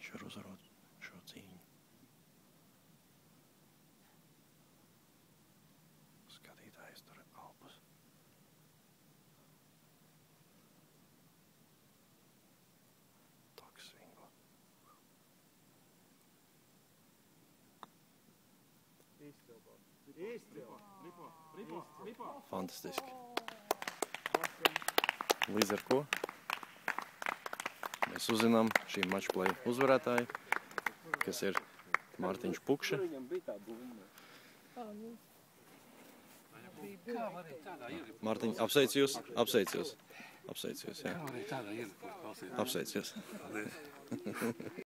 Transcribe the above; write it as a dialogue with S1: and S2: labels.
S1: Viņš var uzvarot šo cīņu. Skatītājs tur alpus. Toks svingo. Fantastiski. Līdz ar ko mēs uzzinām šī matchplay uzvarētāju, kas ir Mārtiņš Pukša. Mārtiņ, apsveicu jūs, jā. Apsveicu jūs.